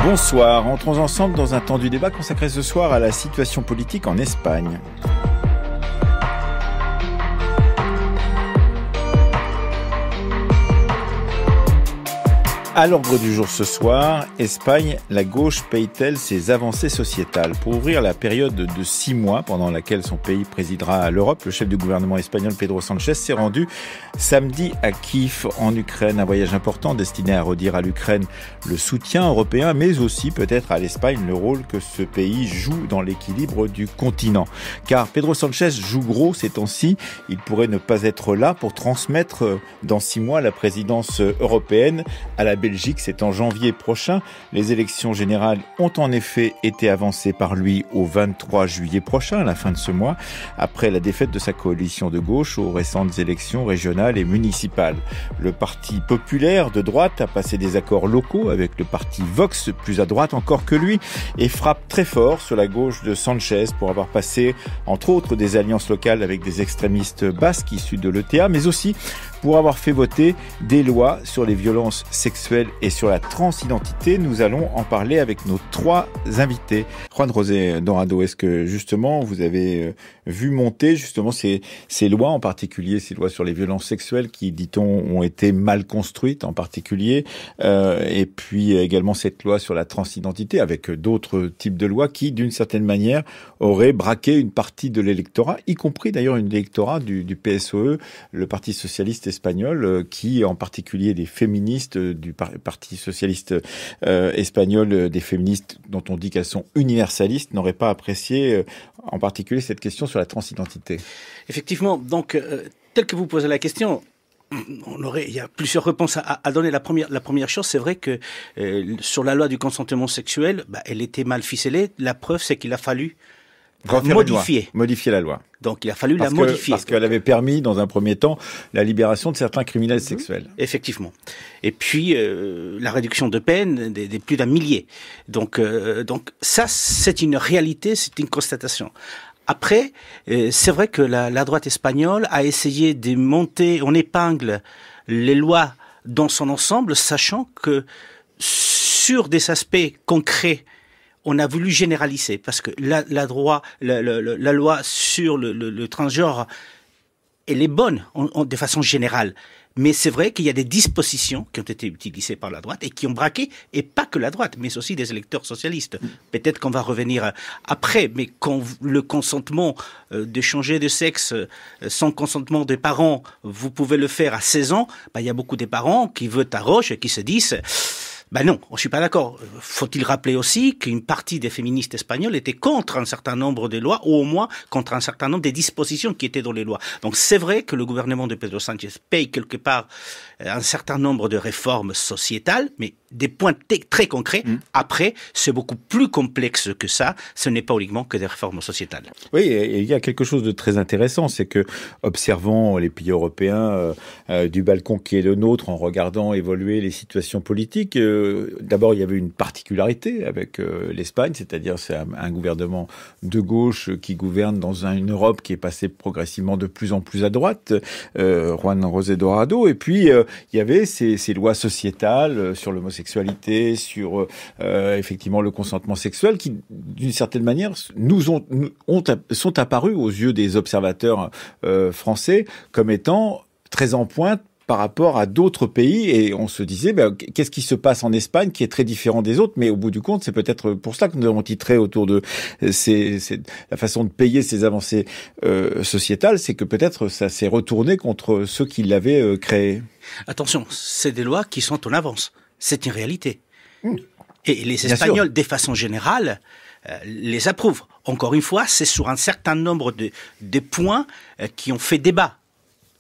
Bonsoir, entrons ensemble dans un temps du débat consacré ce soir à la situation politique en Espagne. À l'ordre du jour ce soir, Espagne, la gauche paye-t-elle ses avancées sociétales? Pour ouvrir la période de 6 mois pendant laquelle son pays présidera à l'Europe, le chef du gouvernement espagnol Pedro Sánchez s'est rendu samedi à Kiev en Ukraine. Un voyage important destiné à redire à l'Ukraine le soutien européen, mais aussi peut-être à l'Espagne le rôle que ce pays joue dans l'équilibre du continent. Car Pedro Sánchez joue gros ces temps-ci, il pourrait ne pas être là pour transmettre dans 6 mois la présidence européenne à la Belgique. C'est en janvier prochain. Les élections générales ont en effet été avancées par lui au 23 juillet prochain, à la fin de ce mois, après la défaite de sa coalition de gauche aux récentes élections régionales et municipales. Le Parti populaire de droite a passé des accords locaux avec le parti Vox, plus à droite encore que lui, et frappe très fort sur la gauche de Sánchez pour avoir passé, entre autres, des alliances locales avec des extrémistes basques issus de l'ETA, mais aussi pour avoir fait voter des lois sur les violences sexuelles et sur la transidentité. Nous allons en parler avec nos 3 invités. Juan José Dorado, est-ce que justement vous avez vu monter justement ces lois, en particulier ces lois sur les violences sexuelles qui, dit-on, ont été mal construites en particulier, et puis également cette loi sur la transidentité avec d'autres types de lois qui, d'une certaine manière, auraient braqué une partie de l'électorat, y compris d'ailleurs une électorat du PSOE, le Parti socialiste espagnol, qui en particulier des féministes du Parti socialiste espagnol, des féministes dont on dit qu'elles sont universalistes, n'auraient pas apprécié en particulier cette question sur la transidentité. Effectivement, donc tel que vous posez la question, il y a plusieurs réponses à donner. La première chose, c'est vrai que sur la loi du consentement sexuel, elle était mal ficelée. La preuve, c'est qu'il a fallu modifier la loi. Donc il a fallu la modifier. Parce qu'elle avait permis, dans un premier temps, la libération de certains criminels sexuels. Effectivement. Et puis la réduction de peine des plus d'un millier. Donc ça, c'est une réalité, c'est une constatation. Après, c'est vrai que la droite espagnole a essayé de monter en épingle les lois dans son ensemble, sachant que sur des aspects concrets, on a voulu généraliser, parce que la loi sur le transgenre, elle est bonne de façon générale. Mais c'est vrai qu'il y a des dispositions qui ont été utilisées par la droite et qui ont braqué, et pas que la droite, mais aussi des électeurs socialistes. Peut-être qu'on va revenir après, mais quand le consentement de changer de sexe sans consentement des parents, vous pouvez le faire à 16 ans, il y a beaucoup de parents qui votent à Roche et qui se disent... non, je suis pas d'accord. Faut-il rappeler aussi qu'une partie des féministes espagnoles étaient contre un certain nombre de lois, ou au moins contre un certain nombre des dispositions qui étaient dans les lois. Donc c'est vrai que le gouvernement de Pedro Sánchez paye quelque part un certain nombre de réformes sociétales, mais des points très concrets. Après, c'est beaucoup plus complexe que ça. Ce n'est pas uniquement que des réformes sociétales. Oui, et il y a quelque chose de très intéressant, c'est que, observant les pays européens du balcon qui est le nôtre, en regardant évoluer les situations politiques, d'abord, il y avait une particularité avec l'Espagne, c'est-à-dire c'est un gouvernement de gauche qui gouverne dans une Europe qui est passée progressivement de plus en plus à droite, Juan José Dorado, et puis il y avait ces lois sociétales sur l'homosexualité, sur effectivement le consentement sexuel, qui, d'une certaine manière, sont apparus aux yeux des observateurs français comme étant très en pointe par rapport à d'autres pays, et on se disait qu'est-ce qui se passe en Espagne qui est très différent des autres, mais au bout du compte, c'est peut-être pour cela que nous avons titré autour de la façon de payer ces avancées sociétales, c'est que peut-être ça s'est retourné contre ceux qui l'avaient créé. Attention, c'est des lois qui sont en avance, c'est une réalité. Et les Espagnols, de façon générale, les approuvent. Encore une fois, c'est sur un certain nombre de points qui ont fait débat.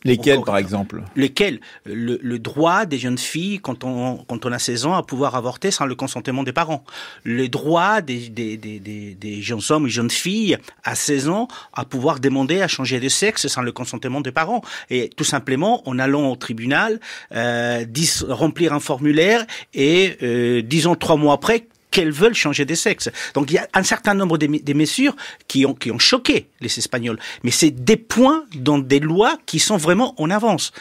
Lesquels, par exemple? Lesquels? Le droit des jeunes filles, quand on a 16 ans, à pouvoir avorter sans le consentement des parents. Le droit des jeunes hommes et jeunes filles, à 16 ans, à pouvoir demander à changer de sexe sans le consentement des parents. Et tout simplement, en allant au tribunal, remplir un formulaire et, disons 3 mois après, qu'elles veulent changer de sexe. Donc il y a un certain nombre de mesures qui ont choqué les Espagnols. Mais c'est des points dans des lois qui sont vraiment en avance.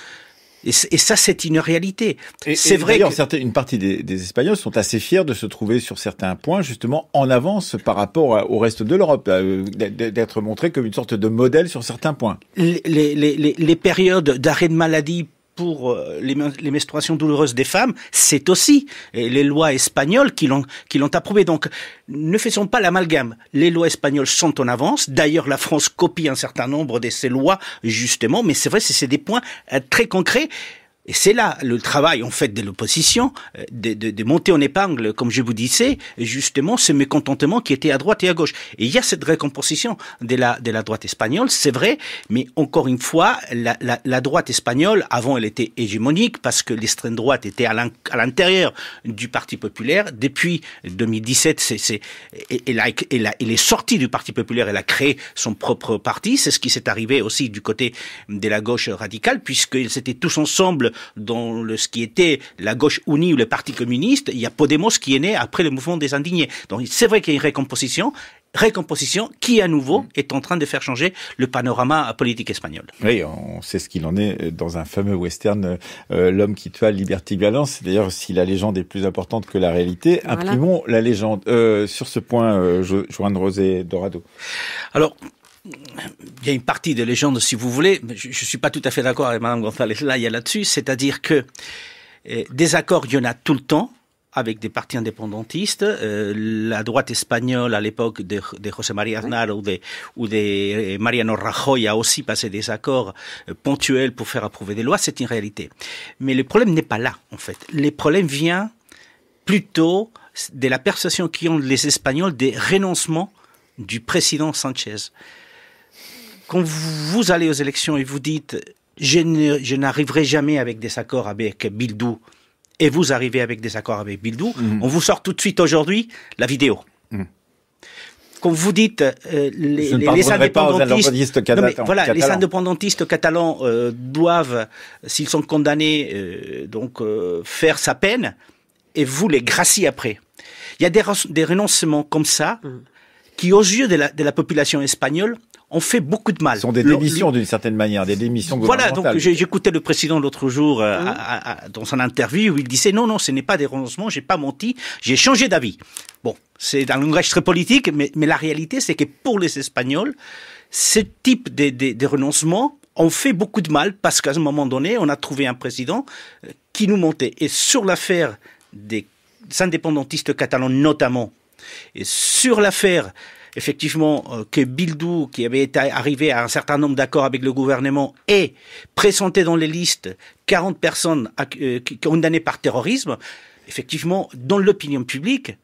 Et ça, c'est une réalité. C'est vrai que une partie des Espagnols sont assez fiers de se trouver sur certains points justement en avance par rapport au reste de l'Europe, d'être montrés comme une sorte de modèle sur certains points. Les périodes d'arrêt de maladie pour les menstruations douloureuses des femmes, c'est aussi les lois espagnoles qui l'ont approuvé. Donc, ne faisons pas l'amalgame. Les lois espagnoles sont en avance. D'ailleurs, la France copie un certain nombre de ces lois, justement. Mais c'est vrai, c'est des points très concrets. Et c'est là le travail, en fait, de l'opposition, de monter en épingle, comme je vous disais, justement, ce mécontentement qui était à droite et à gauche. Et il y a cette récomposition de la droite espagnole, c'est vrai, mais encore une fois, la droite espagnole, avant, elle était hégémonique parce que l'extrême droite était à l'intérieur du Parti populaire. Depuis 2017, elle est sortie du Parti populaire, elle a créé son propre parti. C'est ce qui s'est arrivé aussi du côté de la gauche radicale, puisqu'ils étaient tous ensemble dans ce qui était la gauche unie ou le Parti communiste. Il y a Podemos qui est né après le mouvement des indignés. Donc c'est vrai qu'il y a une récomposition qui à nouveau est en train de faire changer le panorama politique espagnol. Oui, on sait ce qu'il en est dans un fameux western, L'homme qui tua Liberty Valance. D'ailleurs, si la légende est plus importante que la réalité, voilà. Imprimons la légende. Sur ce point, Juan José Dorado. Alors, il y a une partie de légende, si vous voulez, mais je suis pas tout à fait d'accord avec Mme González là-dessus, c'est-à-dire que des accords, il y en a tout le temps avec des partis indépendantistes. La droite espagnole, à l'époque de José María Aznar ou de Mariano Rajoy, a aussi passé des accords ponctuels pour faire approuver des lois, c'est une réalité. Mais le problème n'est pas là, en fait. Le problème vient plutôt de la perception qu'ont les Espagnols des renoncements du président Sanchez. Quand vous allez aux élections et vous dites « je n'arriverai jamais avec des accords avec Bildu », et vous arrivez avec des accords avec Bildu, on vous sort tout de suite aujourd'hui la vidéo. Quand vous dites les indépendantistes catalans, les indépendantistes catalans doivent, s'ils sont condamnés, faire sa peine, et vous les graciez après. Il y a des renoncements comme ça qui, aux yeux de la population espagnole, ont fait beaucoup de mal. Ce sont des démissions d'une certaine manière, des démissions gouvernementales. Voilà, donc j'écoutais le président l'autre jour dans son interview où il disait non, ce n'est pas des renoncements, j'ai pas menti, j'ai changé d'avis. Bon, c'est un langage très politique, mais la réalité c'est que pour les Espagnols, ce type de renoncements ont fait beaucoup de mal parce qu'à un moment donné, on a trouvé un président qui nous montait. Et sur l'affaire des indépendantistes catalans notamment, et sur l'affaire effectivement que Bildu, qui avait été arrivé à un certain nombre d'accords avec le gouvernement, ait présenté dans les listes 40 personnes condamnées par terrorisme, effectivement, dans l'opinion publique,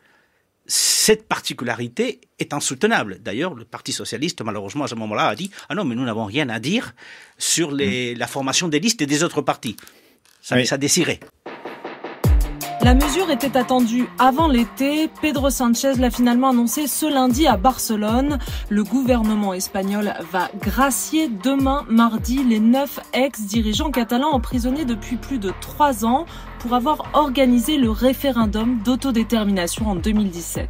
cette particularité est insoutenable. D'ailleurs, le Parti socialiste, malheureusement, à ce moment-là, a dit « Ah non, mais nous n'avons rien à dire sur la formation des listes et des autres partis. » Ça désirait. La mesure était attendue avant l'été. Pedro Sánchez l'a finalement annoncé ce lundi à Barcelone. Le gouvernement espagnol va gracier demain, mardi, les 9 ex-dirigeants catalans emprisonnés depuis plus de 3 ans pour avoir organisé le référendum d'autodétermination en 2017.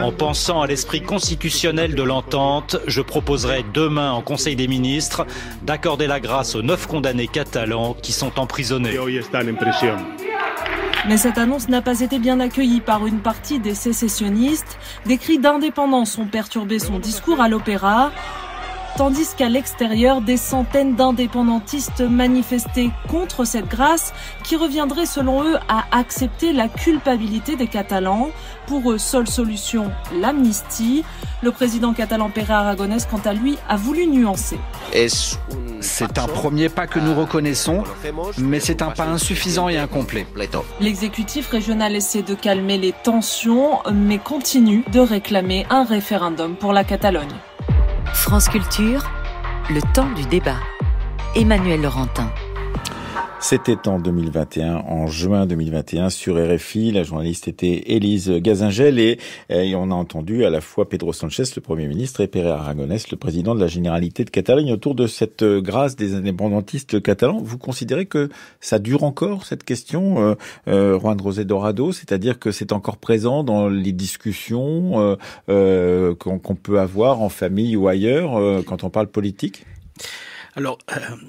En pensant à l'esprit constitutionnel de l'entente, je proposerai demain en Conseil des ministres d'accorder la grâce aux 9 condamnés catalans qui sont emprisonnés. Mais cette annonce n'a pas été bien accueillie par une partie des sécessionnistes. Des cris d'indépendance ont perturbé son discours à l'opéra. Tandis qu'à l'extérieur, des centaines d'indépendantistes manifestaient contre cette grâce qui reviendrait selon eux à accepter la culpabilité des Catalans. Pour eux, seule solution, l'amnistie. Le président catalan Pere Aragonès, quant à lui, a voulu nuancer. C'est un premier pas que nous reconnaissons, mais c'est un pas insuffisant et incomplet. L'exécutif régional essaie de calmer les tensions, mais continue de réclamer un référendum pour la Catalogne. France Culture, le temps du débat. Emmanuel Laurentin. C'était en 2021, en juin 2021, sur RFI. La journaliste était Élise Gazingel et on a entendu à la fois Pedro Sánchez, le Premier ministre, et Pere Aragonès, le président de la Généralité de Catalogne, autour de cette grâce des indépendantistes catalans. Vous considérez que ça dure encore, cette question, Juan José Dorado, c'est-à-dire que c'est encore présent dans les discussions qu'on peut avoir en famille ou ailleurs quand on parle politique ? Alors,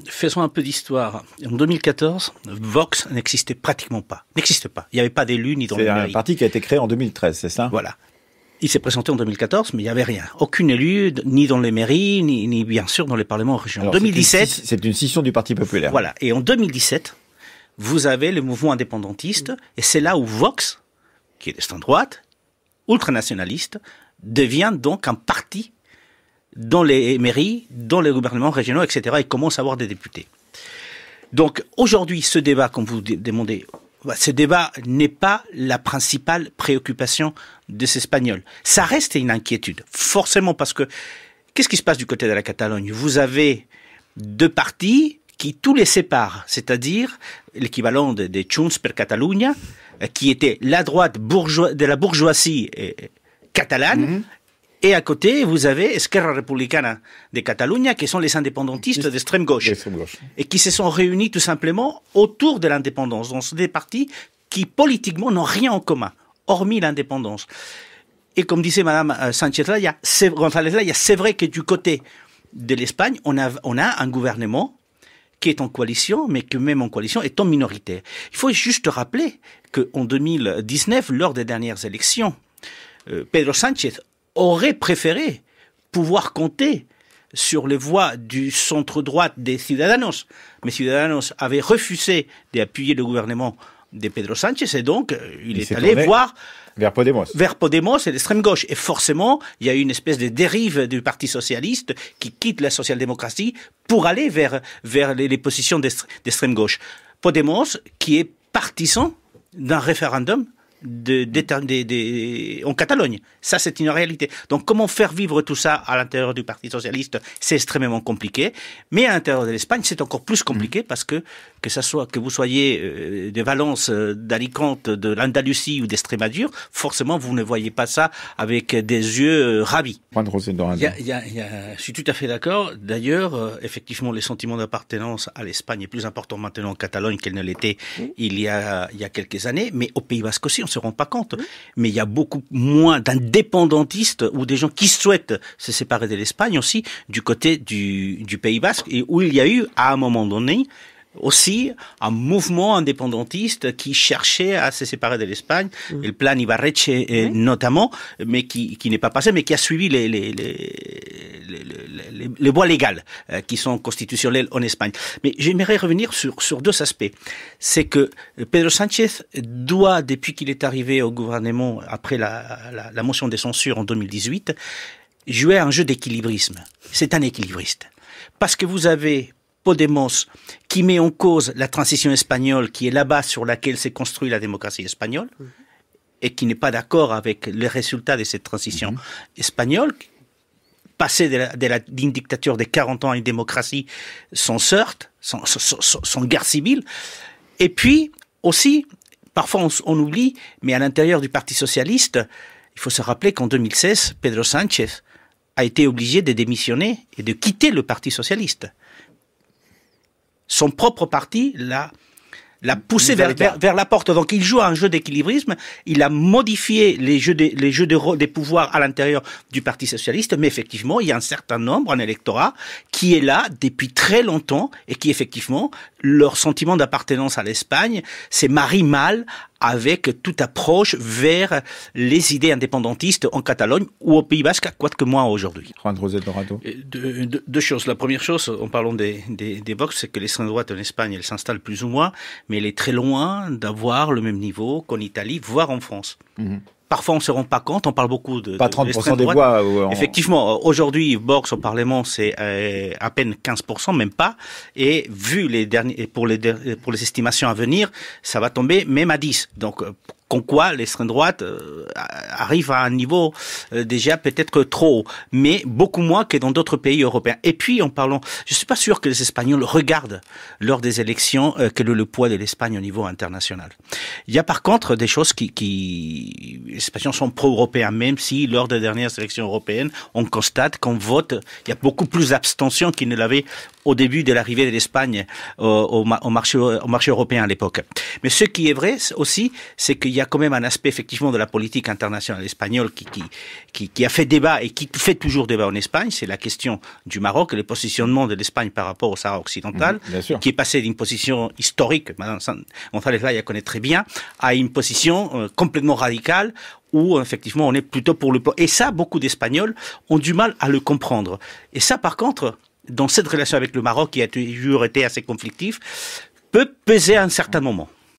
faisons un peu d'histoire. En 2014, Vox n'existait pratiquement pas. N'existe pas. Il n'y avait pas d'élus ni dans les mairies. C'est un parti qui a été créé en 2013, c'est ça? Voilà. Il s'est présenté en 2014, mais il n'y avait rien. Aucune élue, ni dans les mairies, ni bien sûr dans les parlements régionaux. En 2017... C'est une scission du Parti populaire. Voilà. Et en 2017, vous avez le mouvement indépendantiste, et c'est là où Vox, qui est d'extrême droite, ultranationaliste, devient donc un parti dans les mairies, dans les gouvernements régionaux, etc., et commence à avoir des députés. Donc aujourd'hui, ce débat, comme vous demandez, ce débat n'est pas la principale préoccupation des Espagnols. Ça reste une inquiétude, forcément, parce que qu'est-ce qui se passe du côté de la Catalogne? Vous avez deux partis qui tous les séparent, c'est-à-dire l'équivalent des Junts per Catalunya, qui était la droite de la bourgeoisie catalane, et à côté, vous avez Esquerra Republicana de Catalunya, qui sont les indépendantistes d'extrême gauche, et qui se sont réunis tout simplement autour de l'indépendance. Donc, c'est des partis qui, politiquement, n'ont rien en commun, hormis l'indépendance. Et comme disait Madame Sánchez, c'est vrai que du côté de l'Espagne, on a un gouvernement qui est en coalition, mais que même en coalition est en minoritaire. Il faut juste rappeler qu'en 2019, lors des dernières élections, Pedro Sánchez aurait préféré pouvoir compter sur les voix du centre-droite des Ciudadanos. Mais Ciudadanos avait refusé d'appuyer le gouvernement de Pedro Sánchez et donc il est allé voir vers Podemos. Vers Podemos et l'extrême gauche. Et forcément, il y a eu une espèce de dérive du Parti socialiste qui quitte la social-démocratie pour aller vers les positions d'extrême gauche. Podemos, qui est partisan d'un référendum en Catalogne. Ça, c'est une réalité. Donc, comment faire vivre tout ça à l'intérieur du Parti socialiste, c'est extrêmement compliqué. Mais à l'intérieur de l'Espagne, c'est encore plus compliqué parce que vous soyez de Valence, d'Alicante, de l'Andalousie ou d'Extrémadure, forcément, vous ne voyez pas ça avec des yeux ravis. Je suis tout à fait d'accord. D'ailleurs, effectivement, les sentiments d'appartenance à l'Espagne est plus important maintenant en Catalogne qu'elle ne l'était il y a quelques années. Mais au Pays Basque aussi, on se rend pas compte. Mais il y a beaucoup moins d'indépendantistes ou des gens qui souhaitent se séparer de l'Espagne aussi du côté du Pays Basque et où il y a eu, à un moment donné, aussi un mouvement indépendantiste qui cherchait à se séparer de l'Espagne, le plan Ibarretxe notamment, mais qui n'est pas passé, mais qui a suivi les voies légales qui sont constitutionnelles en Espagne. Mais j'aimerais revenir sur deux aspects. C'est que Pedro Sánchez doit, depuis qu'il est arrivé au gouvernement après la motion de censure en 2018, jouer un jeu d'équilibrisme. C'est un équilibriste. Parce que vous avez Podemos, qui met en cause la transition espagnole, qui est la base sur laquelle s'est construite la démocratie espagnole, et qui n'est pas d'accord avec les résultats de cette transition espagnole, passer d'une dictature de 40 ans à une démocratie sans heurte, sans guerre civile. Et puis, aussi, parfois on oublie, mais à l'intérieur du Parti socialiste, il faut se rappeler qu'en 2016, Pedro Sánchez a été obligé de démissionner et de quitter le Parti socialiste. Son propre parti l'a poussé vers la porte. Donc il joue à un jeu d'équilibrisme. Il a modifié les jeux des pouvoirs à l'intérieur du Parti socialiste, mais effectivement, il y a un certain nombre, un électorat, qui est là depuis très longtemps et qui effectivement, leur sentiment d'appartenance à l'Espagne se marie mal avec toute approche vers les idées indépendantistes en Catalogne ou au Pays Basque, quoique moins aujourd'hui. Juan José Dorado. Deux choses. La première chose, en parlant des Vox, c'est que l'extrême droite en Espagne, elle s'installe plus ou moins, mais elle est très loin d'avoir le même niveau qu'en Italie, voire en France. Parfois, on se rend pas compte, on parle beaucoup de... Pas 30% des voix. Effectivement, aujourd'hui, Vox au Parlement, c'est à peine 15%, même pas. Et vu pour les estimations à venir, ça va tomber même à 10%. Donc, con quoi l'extrême droite arrive à un niveau déjà peut-être trop haut, mais beaucoup moins que dans d'autres pays européens. Et puis, en parlant, je suis pas sûr que les Espagnols regardent lors des élections quel est le poids de l'Espagne au niveau international. Il y a par contre des choses les Espagnols sont pro-européens, même si lors des dernières élections européennes, on constate qu'on vote, il y a beaucoup plus d'abstention qu'il ne l'avait au début de l'arrivée de l'Espagne au marché européen à l'époque. Mais ce qui est vrai aussi, c'est qu'il y a quand même un aspect effectivement de la politique internationale espagnole qui a fait débat et qui fait toujours débat en Espagne. C'est la question du Maroc et le positionnement de l'Espagne par rapport au Sahara occidental, qui est passé d'une position historique, Mme González Laya connaît très bien, à une position complètement radicale où effectivement on est plutôt pour le plan. Et ça, beaucoup d'Espagnols ont du mal à le comprendre. Et ça, par contre, dans cette relation avec le Maroc, qui a toujours été assez conflictif, peut peser à un certain moment.